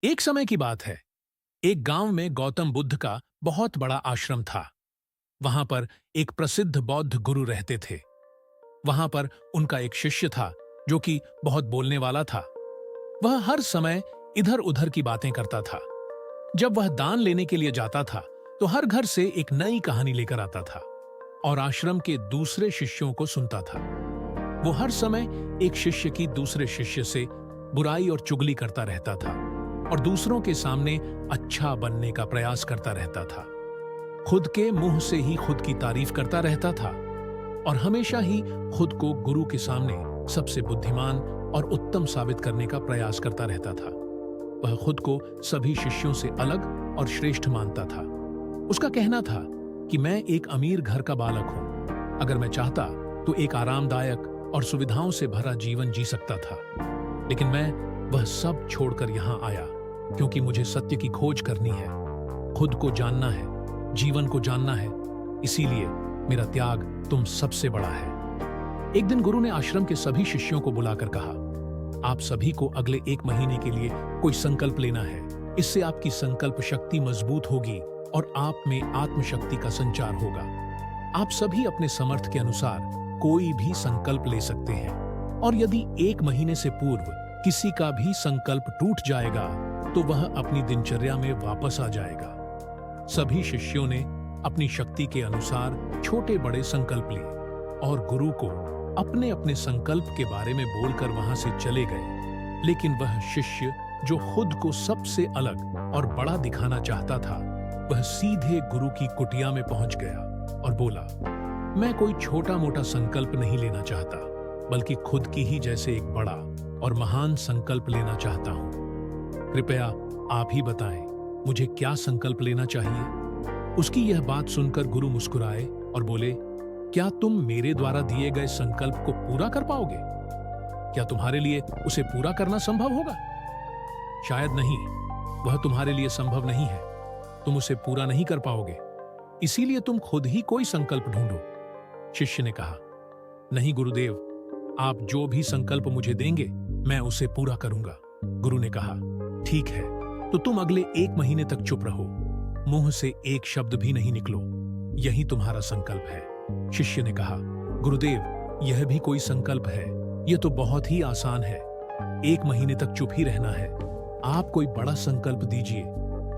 एक समय की बात है। एक गांव में गौतम बुद्ध का बहुत बड़ा आश्रम था। वहां पर एक प्रसिद्ध बौद्ध गुरु रहते थे। वहां पर उनका एक शिष्य था जो कि बहुत बोलने वाला था। वह हर समय इधर उधर की बातें करता था। जब वह दान लेने के लिए जाता था तो हर घर से एक नई कहानी लेकर आता था और आश्रम के दूसरे शिष्यों को सुनता था। वो हर समय एक शिष्य की दूसरे शिष्य से बुराई और चुगली करता रहता था और दूसरों के सामने अच्छा बनने का प्रयास करता रहता था। खुद के मुंह से ही खुद की तारीफ करता रहता था और हमेशा ही खुद को गुरु के सामने सबसे बुद्धिमान और उत्तम साबित करने का प्रयास करता रहता था। वह खुद को सभी शिष्यों से अलग और श्रेष्ठ मानता था। उसका कहना था कि मैं एक अमीर घर का बालक हूं। अगर मैं चाहता तो एक आरामदायक और सुविधाओं से भरा जीवन जी सकता था, लेकिन मैं वह सब छोड़कर यहां आया क्योंकि मुझे सत्य की खोज करनी है, खुद को जानना है, जीवन को जानना है। इसीलिए मेरा त्याग तुम सबसे बड़ा है। एक दिन गुरु ने आश्रम के सभी शिष्यों को बुलाकर कहा, आप सभी को अगले 1 महीने के लिए कोई संकल्प लेना है। इससे आपकी संकल्प शक्ति मजबूत होगी और आप में आत्मशक्ति का संचार होगा। आप सभी अपने समर्थ के अनुसार कोई भी संकल्प ले सकते हैं और यदि 1 महीने से पूर्व किसी का भी संकल्प टूट जाएगा तो वह अपनी दिनचर्या में वापस आ जाएगा। सभी शिष्यों ने अपनी शक्ति के अनुसार छोटे बड़े संकल्प लिए और गुरु को अपने अपने संकल्प के बारे में बोलकर वहां से चले गए। लेकिन वह शिष्य जो खुद को सबसे अलग और बड़ा दिखाना चाहता था, वह सीधे गुरु की कुटिया में पहुंच गया और बोला, मैं कोई छोटा मोटा संकल्प नहीं लेना चाहता, बल्कि खुद की ही जैसे एक बड़ा और महान संकल्प लेना चाहता हूं। कृपया आप ही बताएं, मुझे क्या संकल्प लेना चाहिए। उसकी यह बात सुनकर गुरु मुस्कुराए और बोले, क्या तुम मेरे द्वारा दिए गए संकल्प को पूरा कर पाओगे? क्या तुम्हारे लिए उसे पूरा करना संभव होगा? शायद नहीं, वह तुम्हारे लिए संभव नहीं है। तुम उसे पूरा नहीं कर पाओगे, इसीलिए तुम खुद ही कोई संकल्प ढूंढो। शिष्य ने कहा, नहीं गुरुदेव, आप जो भी संकल्प मुझे देंगे मैं उसे पूरा करूंगा। गुरु ने कहा, ठीक है, तो तुम अगले 1 महीने तक चुप रहो, मुंह से एक शब्द भी नहीं निकलो, यही तुम्हारा संकल्प है। शिष्य ने कहा, गुरुदेव, यह भी कोई संकल्प है? यह तो बहुत ही आसान है। 1 महीने तक चुप ही रहना है। आप कोई बड़ा संकल्प दीजिए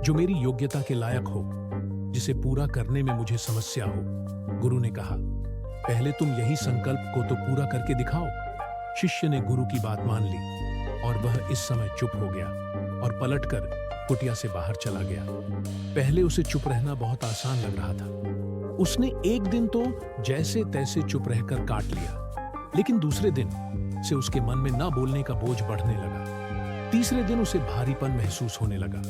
जो मेरी योग्यता के लायक हो, जिसे पूरा करने में मुझे समस्या हो। गुरु ने कहा, पहले तुम यही संकल्प को तो पूरा करके दिखाओ। शिष्य ने गुरु की बात मान ली और वह इस समय चुप हो गया और पलटकर कुटिया से बाहर चला गया। पहले उसे चुप रहना बहुत आसान लग रहा था। उसने एक दिन तो जैसे तैसे चुप रहकर काट लिया, लेकिन दूसरे दिन से उसके मन में ना बोलने का बोझ बढ़ने लगा। तीसरे दिन उसे भारीपन महसूस होने लगा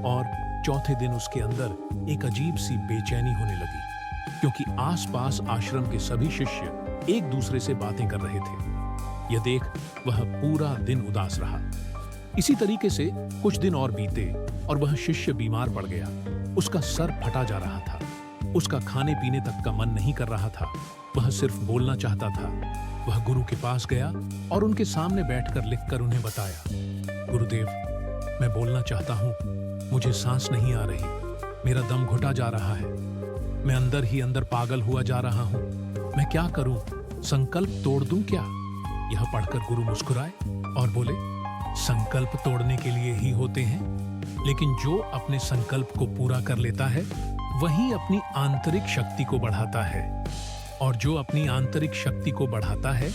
और चौथे दिन उसके अंदर एक अजीब सी बेचैनी होने लगी, क्योंकि आसपास आश्रम के सभी शिष्य एक दूसरे से बातें कर रहे थे। यह देख वह पूरा दिन उदास रहा। इसी तरीके से कुछ दिन और बीते और वह शिष्य बीमार पड़ गया। उसका सर फटा जा रहा था। उसका खाने पीने तक का मन नहीं कर रहा था। वह सिर्फ बोलना चाहता था। वह गुरु के पास गया और उनके सामने बैठकर लिखकर उन्हें बताया, गुरुदेव, मैं बोलना चाहता हूँ, मुझे सांस नहीं आ रही, मेरा दम घुटा जा रहा है, मैं अंदर ही अंदर पागल हुआ जा रहा हूँ, मैं क्या करूं? संकल्प तोड़ दूं क्या? यह पढ़कर गुरु मुस्कुराए और बोले, संकल्प तोड़ने के लिए ही होते हैं, लेकिन जो अपने संकल्प को पूरा कर लेता है वही अपनी आंतरिक शक्ति को बढ़ाता है, और जो अपनी आंतरिक शक्ति को बढ़ाता है